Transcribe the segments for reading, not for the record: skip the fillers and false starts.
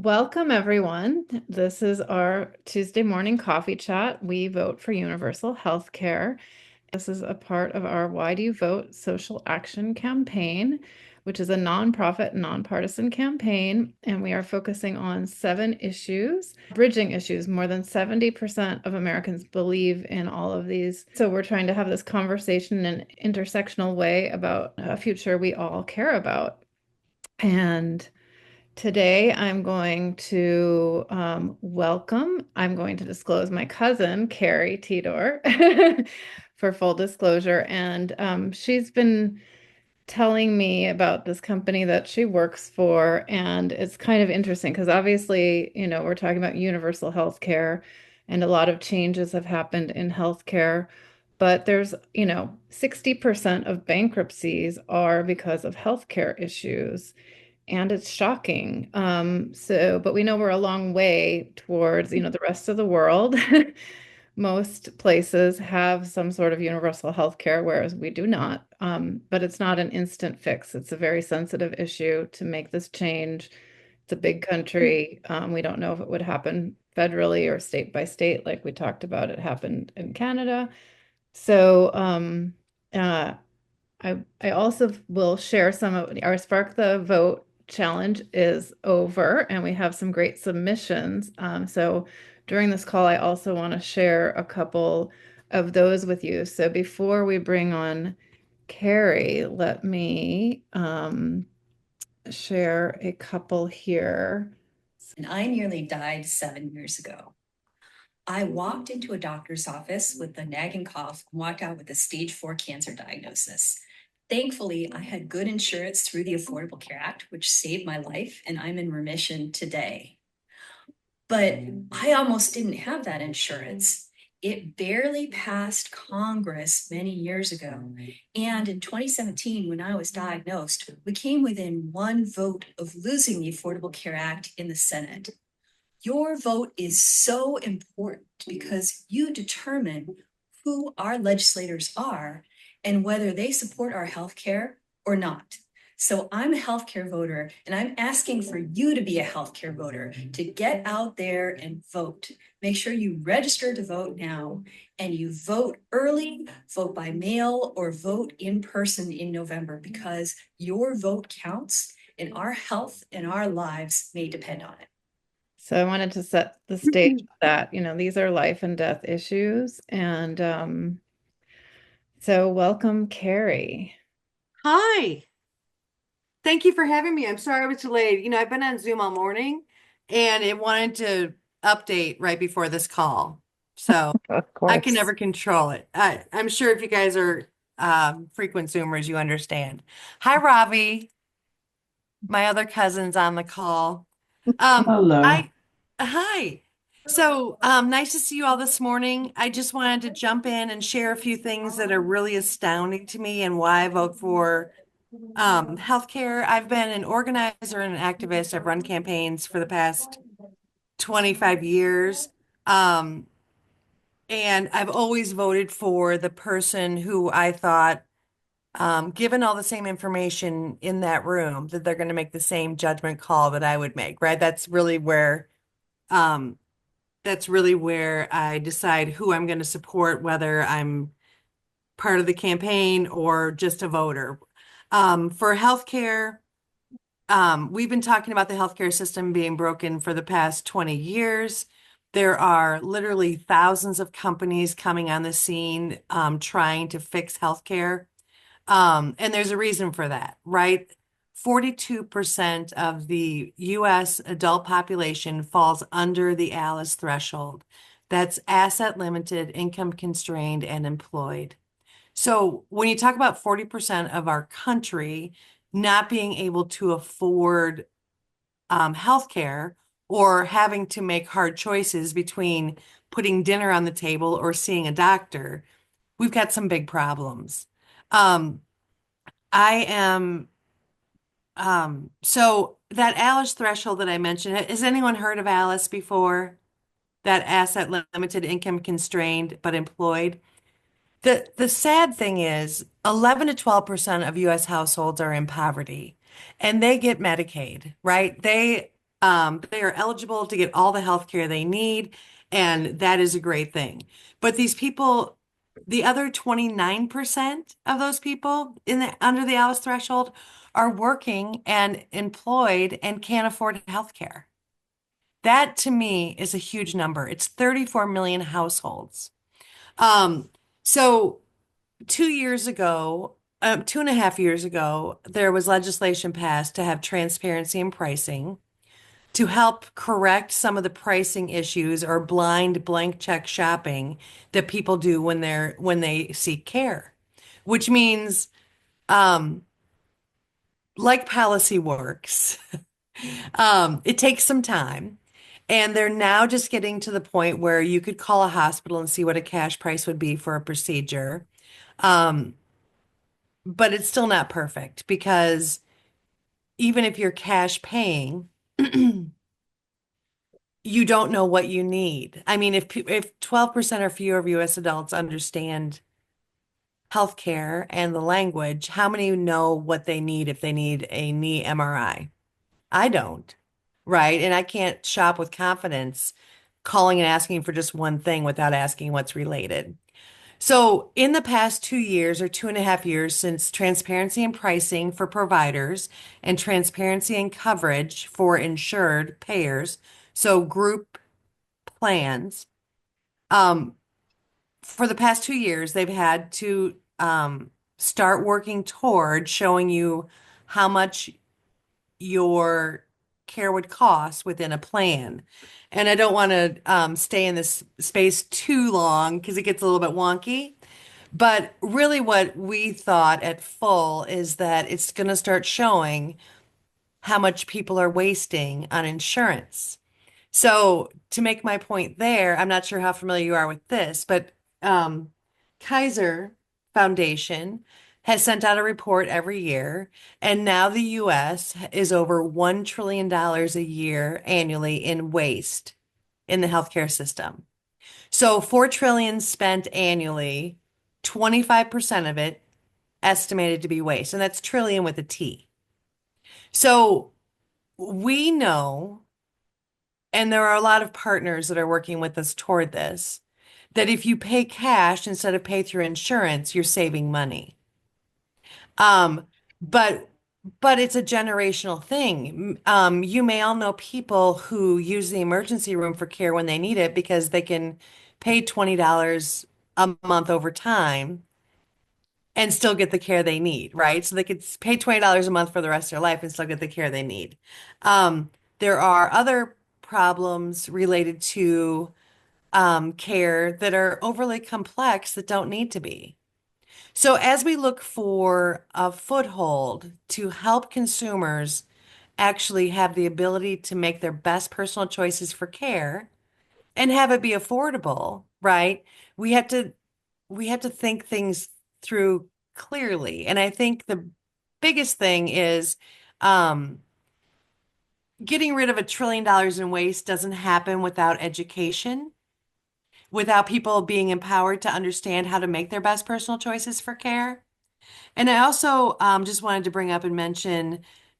Welcome, everyone. This is our Tuesday morning coffee chat. We vote for universal health care. This is a part of our Why Do You Vote social action campaign, which is a nonprofit, nonpartisan campaign. And we are focusing on 7 issues, bridging issues. More than 70% of Americans believe in all of these. So we're trying to have this conversation in an intersectional way about a future we all care about. And today, I'm going to disclose my cousin, Carrie Tedore, for full disclosure. And she's been telling me about this company that she works for. And it's kind of interesting because obviously, we're talking about universal health care, and a lot of changes have happened in healthcare. But there's, 60% of bankruptcies are because of healthcare issues. And it's shocking. But we know we're a long way towards, the rest of the world. Most places have some sort of universal health care, whereas we do not. But it's not an instant fix. It's a very sensitive issue to make this change. It's a big country. We don't know if it would happen federally or state by state, like we talked about. It happened in Canada. So, uh, I also will share some of our Spark the Vote challenge is over, and we have some great submissions. So during this call, I also want to share a couple of those with you. So before we bring on Carrie, let me share a couple here. And I nearly died 7 years ago. I walked into a doctor's office with a nagging cough and walked out with a stage 4 cancer diagnosis. Thankfully, I had good insurance through the Affordable Care Act, which saved my life, and I'm in remission today. But I almost didn't have that insurance. It barely passed Congress many years ago. And in 2017, when I was diagnosed, we came within one vote of losing the Affordable Care Act in the Senate. Your vote is so important because you determine who our legislators are and whether they support our healthcare or not. So I'm a healthcare voter, and I'm asking for you to be a healthcare voter, to get out there and vote. Make sure you register to vote now, and you vote early, vote by mail, or vote in person in November, because your vote counts and our health and our lives may depend on it. So I wanted to set the stage that, these are life and death issues. And so welcome, Carrie. Hi. Thank you for having me. I'm sorry I was delayed. I've been on Zoom all morning and it wanted to update right before this call. So Of I can course. never control it. I'm sure if you guys are frequent Zoomers, you understand. Hi, Ravi. My other cousin's on the call. Hello. I Hi. So nice to see you all this morning. I just wanted to jump in and share a few things that are really astounding to me and why I vote for healthcare. I've been an organizer and an activist. I've run campaigns for the past 25 years. Um, and I've always voted for the person who I thought, given all the same information in that room, that they're going to make the same judgment call that I would make, right? Um, that's really where I decide who I'm going to support, whether I'm part of the campaign or just a voter. For healthcare, we've been talking about the healthcare system being broken for the past 20 years. There are literally thousands of companies coming on the scene, trying to fix healthcare. And there's a reason for that, right? 42% of the US adult population falls under the ALICE threshold. That's asset limited, income constrained, and employed. So when you talk about 40% of our country not being able to afford healthcare or having to make hard choices between putting dinner on the table or seeing a doctor, we've got some big problems. Um, I am so that Alice threshold that I mentioned, has anyone heard of Alice before? That asset limited, income constrained, but employed. The sad thing is 11 to 12% of US households are in poverty and they get Medicaid, right? They are eligible to get all the health care they need, and that is a great thing. But these people, the other 29% of those people in the under the Alice threshold are working and employed and can't afford health care. That to me is a huge number. It's 34 million households. Um, so 2 years ago, 2.5 years ago, there was legislation passed to have transparency in pricing to help correct some of the pricing issues or blind blank check shopping that people do when they seek care, which means, um, like policy works, it takes some time. And they're now just getting to the point where you could call a hospital and see what a cash price would be for a procedure. Um, but it's still not perfect because even if you're cash paying, you don't know what you need. I mean, if 12% or fewer of US adults understand healthcare and the language, how many know what they need if they need a knee MRI? I don't, right? And I can't shop with confidence calling and asking for just one thing without asking what's related. So, in the past 2 years or 2.5 years since transparency in pricing for providers and transparency in coverage for insured payers, so group plans, um, for the past 2 years, they've had to start working toward showing you how much your care would cost within a plan. And I don't want to stay in this space too long because it gets a little bit wonky. But really, what we thought at Full is that it's going to start showing how much people are wasting on insurance. So, to make my point there, I'm not sure how familiar you are with this, but um, Kaiser Foundation has sent out a report every year, and now the US is over $1 trillion a year annually in waste in the healthcare system. So 4 trillion spent annually, 25% of it estimated to be waste, and that's trillion with a T. So we know, and there are a lot of partners that are working with us toward this, that if you pay cash instead of pay through insurance, you're saving money. Um, but but it's a generational thing. You may all know people who use the emergency room for care when they need it because they can pay $20 a month over time and still get the care they need, right? So they could pay $20 a month for the rest of their life and still get the care they need. There are other problems related to care that are overly complex that don't need to be. So, as we look for a foothold to help consumers actually have the ability to make their best personal choices for care and have it be affordable, right? We have to we have to think things through clearly. And I think the biggest thing is um, getting rid of $1 trillion in waste doesn't happen without education, without people being empowered to understand how to make their best personal choices for care. And I also just wanted to bring up and mention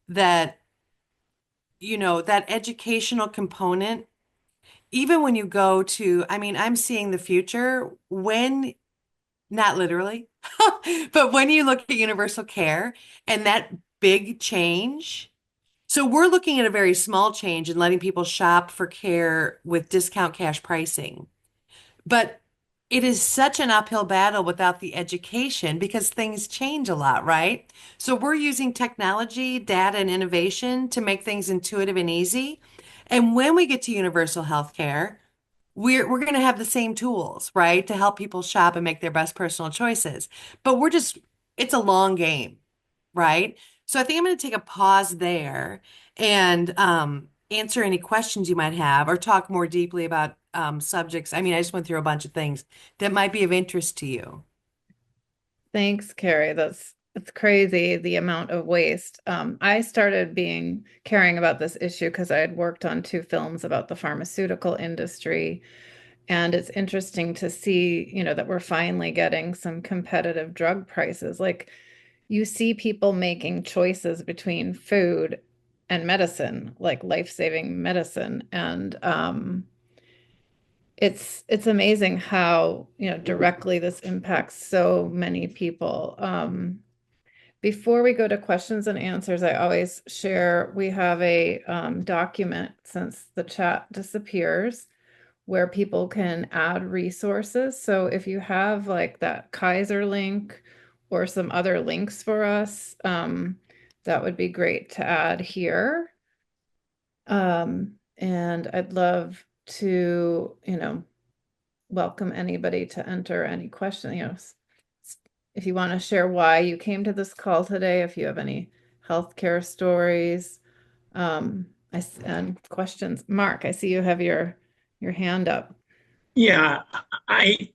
that, that educational component, even when you go to, I mean, I'm seeing the future when, not literally, but when you look at universal care and that big change. So we're looking at a very small change and letting people shop for care with discount cash pricing. But it is such an uphill battle without the education because things change a lot, right? So we're using technology, data, and innovation to make things intuitive and easy. And when we get to universal health care, we're going to have the same tools, right, to help people shop and make their best personal choices. But it's a long game, right? So I think I'm going to take a pause there and answer any questions you might have or talk more deeply about subjects. I mean, I just went through a bunch of things that might be of interest to you. Thanks, Carrie. It's crazy the amount of waste. I started caring about this issue because I had worked on two films about the pharmaceutical industry. And it's interesting to see, that we're finally getting some competitive drug prices. Like you see people making choices between food and medicine, like life-saving medicine. And it's amazing how, directly this impacts so many people. Before we go to questions and answers, I always share we have a document since the chat disappears where people can add resources. So if you have like that Kaiser link or some other links for us, that would be great to add here. And I'd love to, welcome anybody to enter any question, if you want to share why you came to this call today, if you have any healthcare stories, and questions. Mark, I see you have your hand up. Yeah, I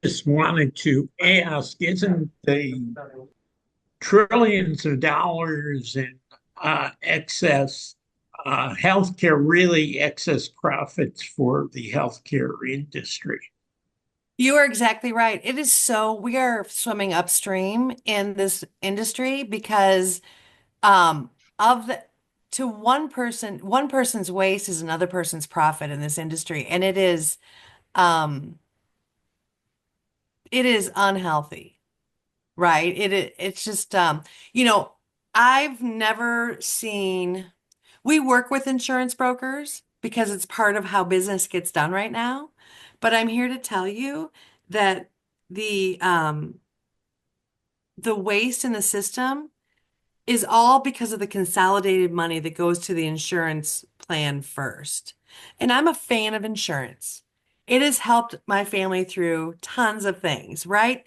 just wanted to ask, isn't the trillions of dollars in excess healthcare really excess profits for the healthcare industry? You are exactly right. We are swimming upstream in this industry because um of the to one person's waste is another person's profit in this industry. And um it is unhealthy, right? It's just you know, I've never seen we work with insurance brokers because it's part of how business gets done right now. But I'm here to tell you that the um the waste in the system is all because of the consolidated money that goes to the insurance plan first. And I'm a fan of insurance. It has helped my family through tons of things, right?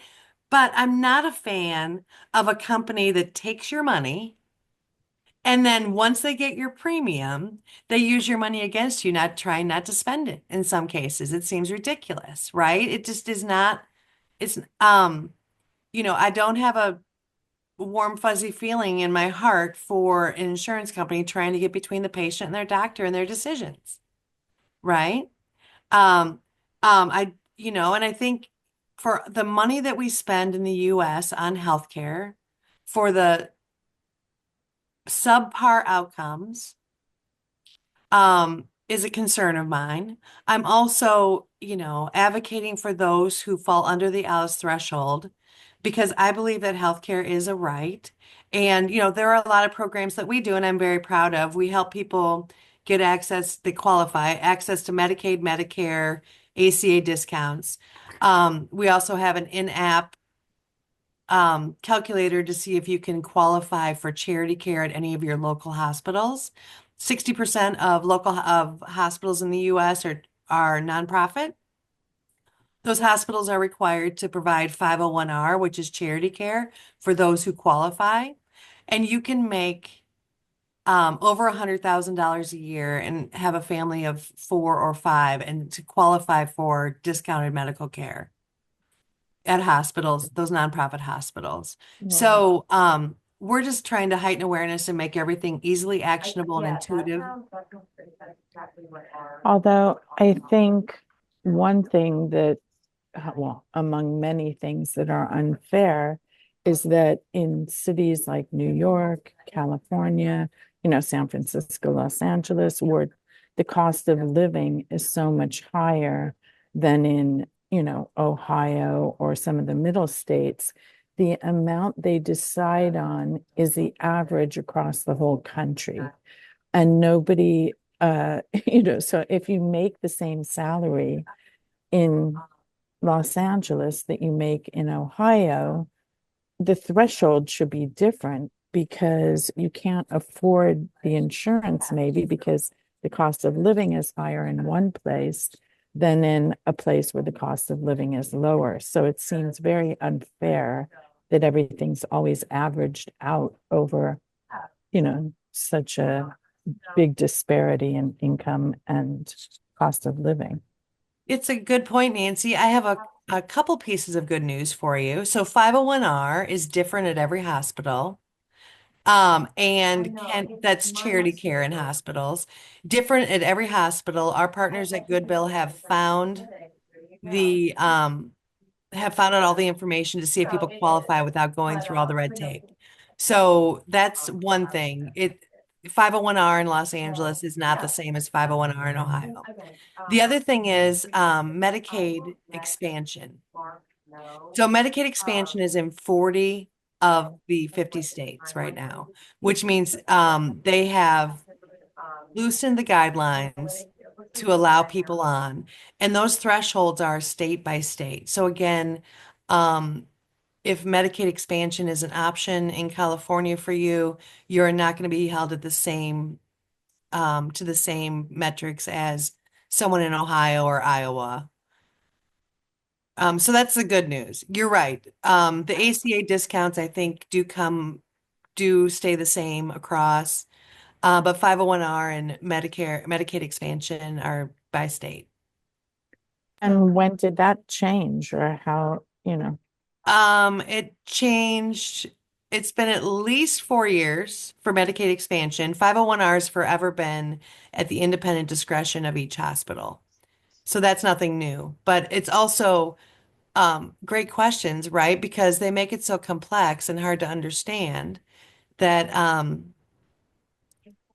But I'm not a fan of a company that takes your money and then once they get your premium, they use your money against you, not trying not to spend it in some cases. It seems ridiculous, right? It just is not, it's I don't have a warm, fuzzy feeling in my heart for an insurance company trying to get between the patient and their doctor and their decisions, right? Um, and I think for the money that we spend in the US on healthcare, for the subpar outcomes, is a concern of mine. I'm also, advocating for those who fall under the Alice threshold because I believe that healthcare is a right. And, there are a lot of programs that we do, and I'm very proud of. We help people get access, they qualify, access to Medicaid, Medicare, ACA discounts. We also have an in-app calculator to see if you can qualify for charity care at any of your local hospitals. 60% of hospitals in the US are nonprofit. Those hospitals are required to provide 501(r), which is charity care for those who qualify. And you can make over $100,000 a year and have a family of 4 or 5 and to qualify for discounted medical care at hospitals, those nonprofit hospitals. Wow. So, we're just trying to heighten awareness and make everything easily actionable and intuitive. Although I think one thing that, well, among many things that are unfair is that in cities like New York, California, San Francisco, Los Angeles, where the cost of living is so much higher than in, Ohio or some of the middle states, the amount they decide on is the average across the whole country. And nobody, so if you make the same salary in Los Angeles that you make in Ohio, the threshold should be different because you can't afford the insurance, maybe because the cost of living is higher in one place than in a place where the cost of living is lower. So it seems very unfair that everything's always averaged out over, such a big disparity in income and cost of living. It's a good point, Nancy. I have a couple pieces of good news for you. So 501(r) is different at every hospital. And that's charity care in hospitals. Different at every hospital. Our partners at Goodbill the have found out all the information to see if people qualify without going through all the red tape. So that's one thing. 501R in Los Angeles is not the same as 501R in Ohio. The other thing is Medicaid expansion. So Medicaid expansion is in 40 of the 50 states right now, which means they have loosened the guidelines to allow people on, and those thresholds are state by state. So again, um, if Medicaid expansion is an option in California for you, you're not going to be held at the same to the same metrics as someone in Ohio or Iowa. So that's the good news. You're right. The ACA discounts, I think, do stay the same across, but 501R and Medicaid expansion are by state. And when did that change or how, It changed. It's been at least 4 years for Medicaid expansion. 501R has forever been at the independent discretion of each hospital. So that's nothing new. But it's also great questions, right? Because they make it so complex and hard to understand that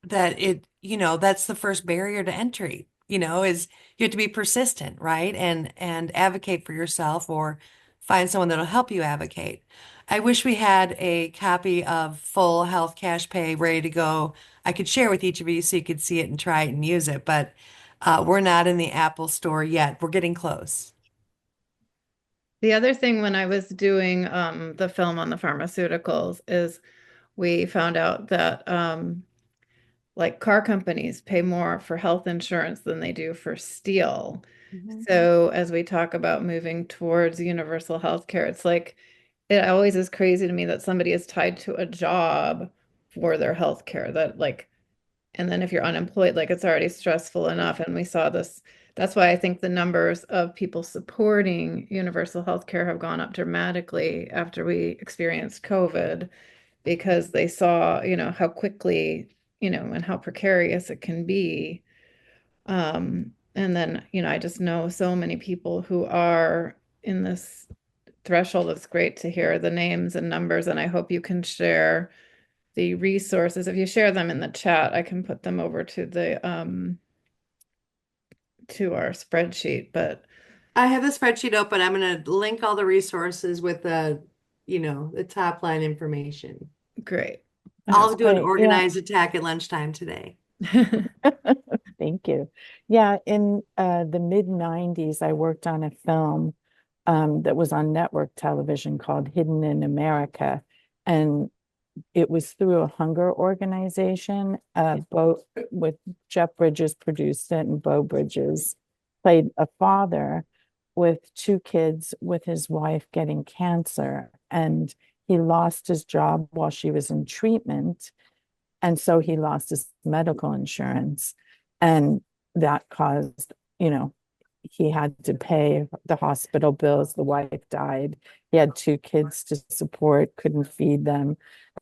that's the first barrier to entry, is you have to be persistent, right? And advocate for yourself or find someone that'll help you advocate. I wish we had a copy of full health cash pay ready to go. I could share with each of you so you could see it and try it and use it, but we're not in the Apple store yet. We're getting close. The other thing when I was doing the film on the pharmaceuticals is we found out that like car companies pay more for health insurance than they do for steel. Mhm. So as we talk about moving towards universal health care, it's like it always is crazy to me that somebody is tied to a job for their health care that like, and then if you're unemployed, like it's already stressful enough. And we saw this. That's why I think the numbers of people supporting universal health care have gone up dramatically after we experienced COVID because they saw, how quickly, and how precarious it can be. And then, I just know so many people who are in this threshold. It's great to hear the names and numbers, and I hope you can share the resources. If you share them in the chat, I can put them over to our spreadsheet. But I have the spreadsheet open. I'm going to link all the resources with the top line information. great. that's I'll do an great. Yeah. organized attack at lunchtime today. Thank you. Yeah, in the mid 90s, I worked on a film that was on network television called Hidden in America. And it was through a hunger organization. Bo with Jeff Bridges produced it, and Bo Bridges played a father with two kids with his wife getting cancer. And he lost his job while she was in treatment. And so he lost his medical insurance. And that caused, he had to pay the hospital bills. The wife died. He had two kids to support, couldn't feed them.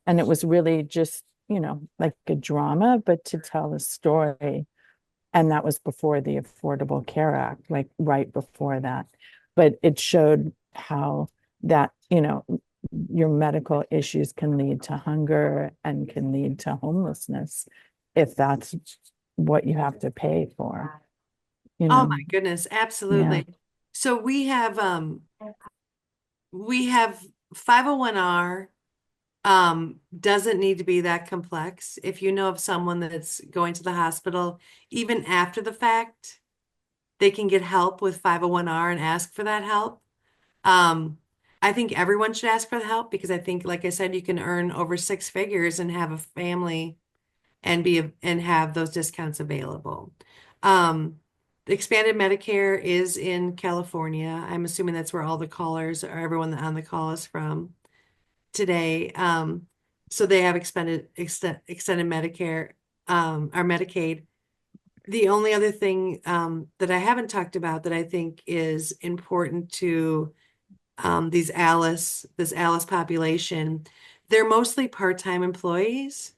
And it was really just, like a drama, but to tell a story. And that was before the Affordable Care Act, like right before that. But it showed how that, your medical issues can lead to hunger and can lead to homelessness if that's what you have to pay for, Oh my goodness, Yeah. absolutely. So we have 501R doesn't need to be that complex. If you know of someone that's going to the hospital, even after the fact, they can get help with 501R and ask for that help. Um, I think everyone should ask for the help because I think, like I said, you can earn over six figures and have a family and have those discounts available. The expanded Medicare is in California. I'm assuming that's where all the callers or everyone on the call is from today. So they have extended Medicare, or Medicaid. The only other thing that I haven't talked about that I think is important to this Alice population, they're mostly part-time employees.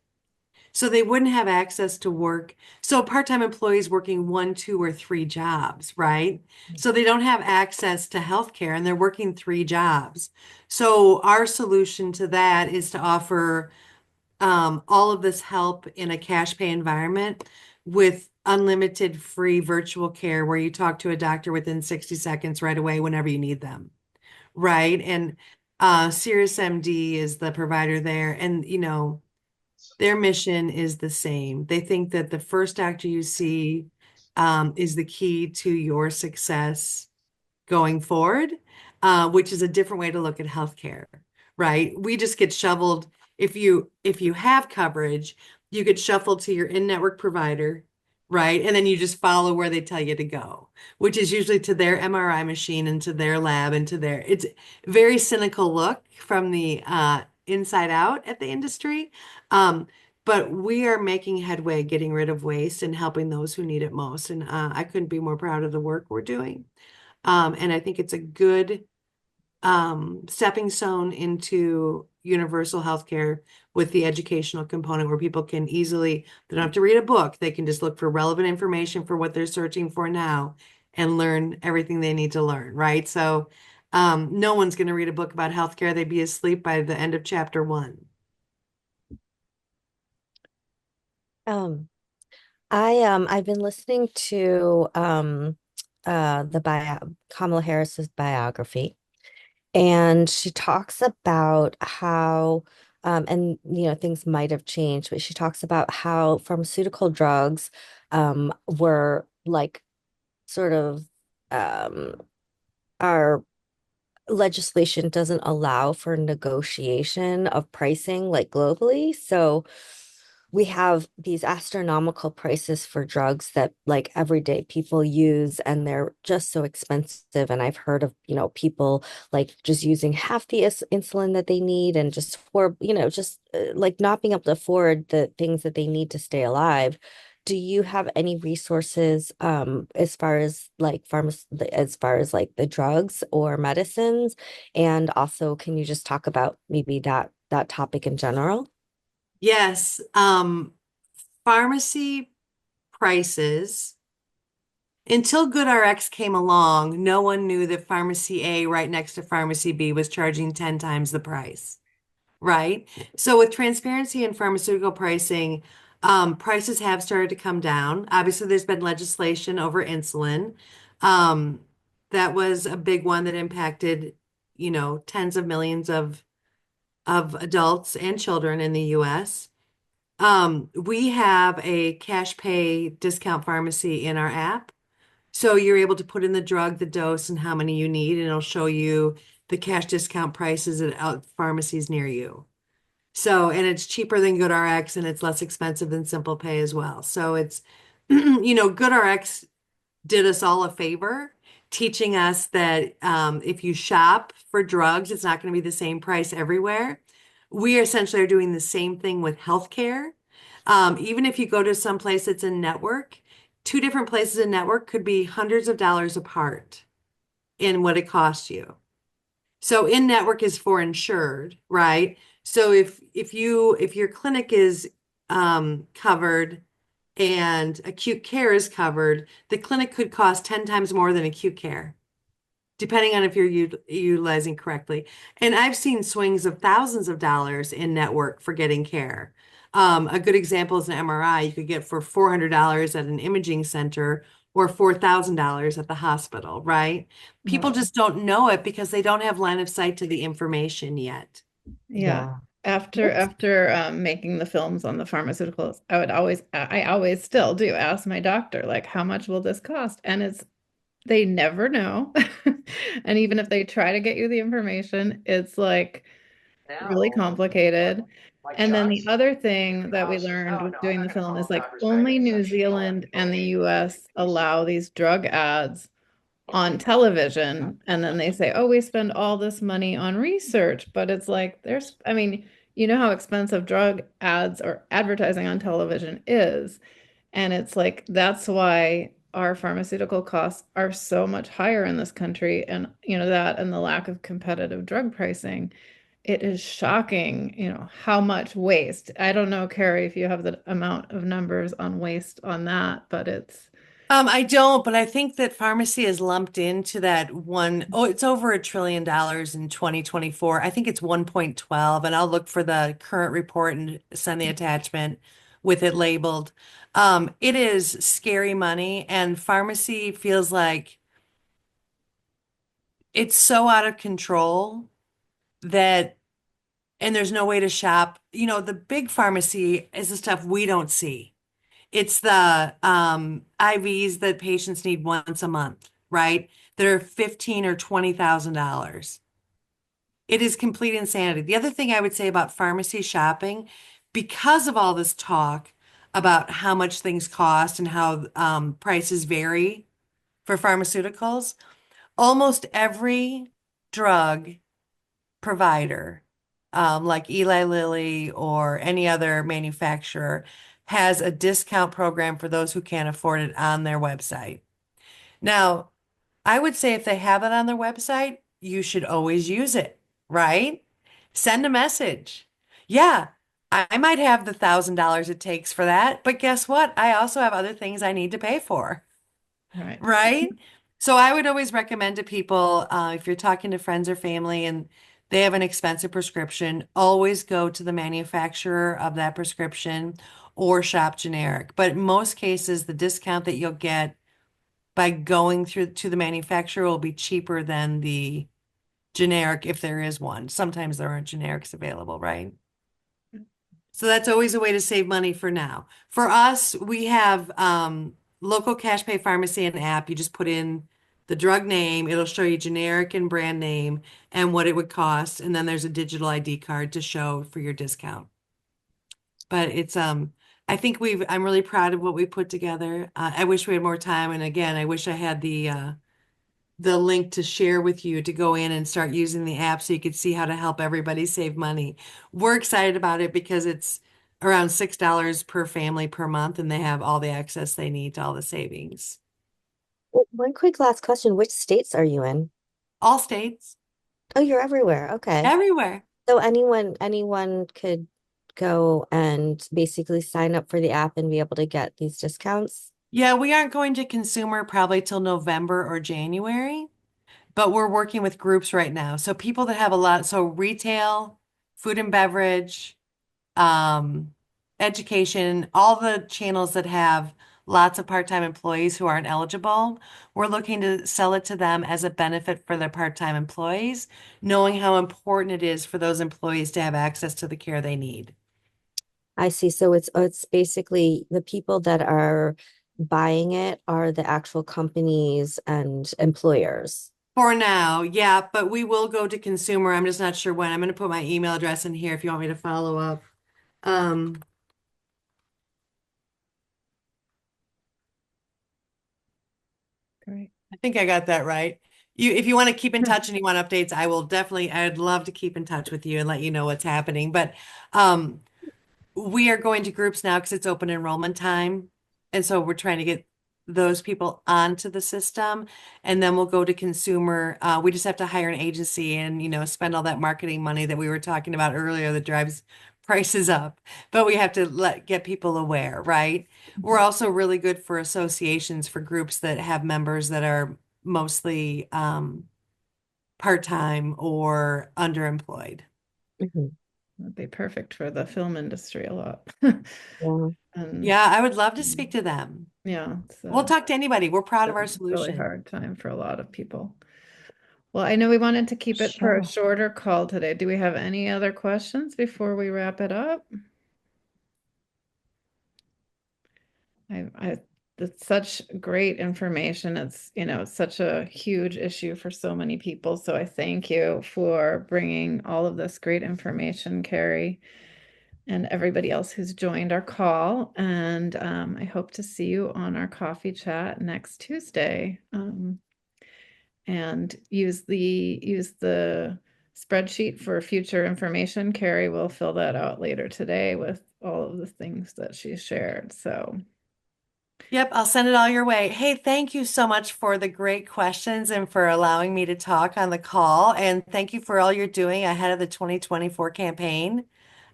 So they wouldn't have access to work. So part-time employees working one, two, or three jobs, right? So they don't have access to healthcare and they're working three jobs. So our solution to that is to offer all of this help in a cash pay environment with unlimited free virtual care where you talk to a doctor within 60 seconds right away whenever you need them. Right. And SiriusMD is the provider there. And, their mission is the same. They think that the first doctor you see is the key to your success going forward, which is a different way to look at healthcare, right? We just get shoveled. If you have coverage, you get shuffled to your in-network provider, right? And then you just follow where they tell you to go, which is usually to their MRI machine and to their lab and to their, it's very cynical look from the inside out at the industry. Um, but we are making headway getting rid of waste and helping those who need it most. And I couldn't be more proud of the work we're doing. And I think it's a good stepping stone into universal healthcare with the educational component where people can easily, they don't have to read a book. They can just look for relevant information for what they're searching for now and learn everything they need to learn, right? So no one's going to read a book about healthcare. They'd be asleep by the end of chapter 1. Um, I've been listening to the bio Kamala Harris's biography, and she talks about how and things might have changed, but she talks about how pharmaceutical drugs were like sort of our legislation doesn't allow for negotiation of pricing like globally. So we have these astronomical prices for drugs that like everyday people use, and they're just so expensive. And I've heard of, people like just using half the insulin that they need and just for, just like not being able to afford the things that they need to stay alive. Do you have any resources as far as like as far as like the drugs or medicines? And also, can you just talk about maybe that topic in general? Yes. Pharmacy prices, until GoodRx came along, no one knew that Pharmacy A right next to Pharmacy B was charging 10 times the price, right? So with transparency in pharmaceutical pricing, prices have started to come down. Obviously, there's been legislation over insulin. Um, that was a big one that impacted, tens of millions of adults and children in the US. We have a cash pay discount pharmacy in our app. So you're able to put in the drug, the dose, and how many you need, and it'll show you the cash discount prices at out pharmacies near you. So, and it's cheaper than GoodRx and it's less expensive than Simple Pay as well. So it's, GoodRx did us all a favor, teaching us that if you shop for drugs, it's not going to be the same price everywhere. We essentially are doing the same thing with healthcare. Even if you go to some place that's in network, two different places in network could be hundreds of dollars apart in what it costs you. So in network is for insured, right? So if your clinic is covered and acute care is covered, the clinic could cost 10 times more than acute care, depending on if you're utilizing correctly. And I've seen swings of thousands of dollars in network for getting care. A good example is an MRI you could get for $400 at an imaging center or $4,000 at the hospital, right? People Wow. just don't know it because they don't have line of sight to the information yet. Yeah. Yeah. After making the films on the pharmaceuticals, I always still do ask my doctor, like, how much will this cost? And they never know. And even if they try to get you the information, it's like really complicated. And then the other thing that we learned with doing the film is like only New Zealand and the US allow these drug ads on television. And then they say, oh, we spend all this money on research. But it's like, I mean, you know how expensive drug ads or advertising on television is. And it's like, that's why our pharmaceutical costs are so much higher in this country. And, that and the lack of competitive drug pricing, it is shocking, how much waste. I don't know, Carrie, if you have the amount of numbers on waste on that, but I don't, but I think that pharmacy is lumped into that one. Oh, it's over $1 trillion in 2024. I think it's 1.12, and I'll look for the current report and send the attachment with it labeled. It is scary money, and pharmacy feels like it's so out of control that, and there's no way to shop. You know, the big pharmacy is the stuff we don't see. It's the IVs that patients need once a month, right? That are 15 or $20,000. It is complete insanity. The other thing I would say about pharmacy shopping, because of all this talk about how much things cost and how prices vary for pharmaceuticals, almost every drug provider, like Eli Lilly or any other manufacturer, has a discount program for those who can't afford it on their website. Now, I would say if they have it on their website, you should always use it, right? Send a message. Yeah, I might have the $1,000 it takes for that, but guess what? I also have other things I need to pay for. Right. Right? So I would always recommend to people, if you're talking to friends or family and they have an expensive prescription, always go to the manufacturer of that prescription or shop generic. But in most cases, the discount that you'll get by going through to the manufacturer will be cheaper than the generic if there is one. Sometimes there aren't generics available, right? So that's always a way to save money for now. For us, we have local cash pay pharmacy and app. You just put in the drug name, it'll show you generic and brand name and what it would cost. And then there's a digital ID card to show for your discount. But it's I think I'm really proud of what we put together. I wish we had more time. And again, I wish I had the link to share with you to go in and start using the app so you could see how to help everybody save money. We're excited about it because it's around $6 per family per month, and they have all the access they need to all the savings. One quick last question. Which states are you in? All states, Oh, you're everywhere. Okay. everywhere. So anyone could go and basically sign up for the app and be able to get these discounts. Yeah, we aren't going to consumer probably till November or January, but we're working with groups right now. So people that have a lot, so retail, food and beverage, um, education, all the channels that have lots of part-time employees who aren't eligible, we're looking to sell it to them as a benefit for their part-time employees, knowing how important it is for those employees to have access to the care they need. I see. So it's basically the people that are buying it are the actual companies and employers. For now, yeah, but we will go to consumer. I'm just not sure when. I'm going to put my email address in here if you want me to follow up. Um, Great. I think I got that right. If you want to keep in touch and you want updates, I'd love to keep in touch with you and let you know what's happening. But um, we are going to groups now because it's open enrollment time. And so we're trying to get those people onto the system. And then we'll go to consumer. We just have to hire an agency and, spend all that marketing money that we were talking about earlier that drives prices up. But we have to get people aware, right? We're also really good for associations for groups that have members that are mostly part-time or underemployed. Mhm. That'd be perfect for the film industry a lot. Yeah. And Yeah, I would love to speak to them. yeah, We'll talk to anybody. We're proud of our it's a really solution. hard time for a lot of people. Well, I know we wanted to keep it for a Sure. shorter call today. Do we have any other questions before we wrap it up? It's such great information. It's such a huge issue for so many people. So I thank you for bringing all of this great information, Carrie, and everybody else who's joined our call. And I hope to see you on our coffee chat next Tuesday. And use the spreadsheet for future information. Carrie will fill that out later today with all of the things that she shared. So. Yep, I'll send it all your way. Hey, thank you so much for the great questions and for allowing me to talk on the call. And thank you for all you're doing ahead of the 2024 campaign.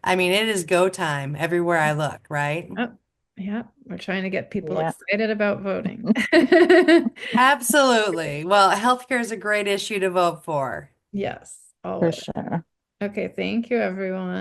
I mean, it is go time everywhere I look, right? Yep. Yeah, we're trying to get people Yeah. excited about voting. Absolutely. Well, healthcare is a great issue to vote for. Yes, For always. sure. Okay, thank you, everyone.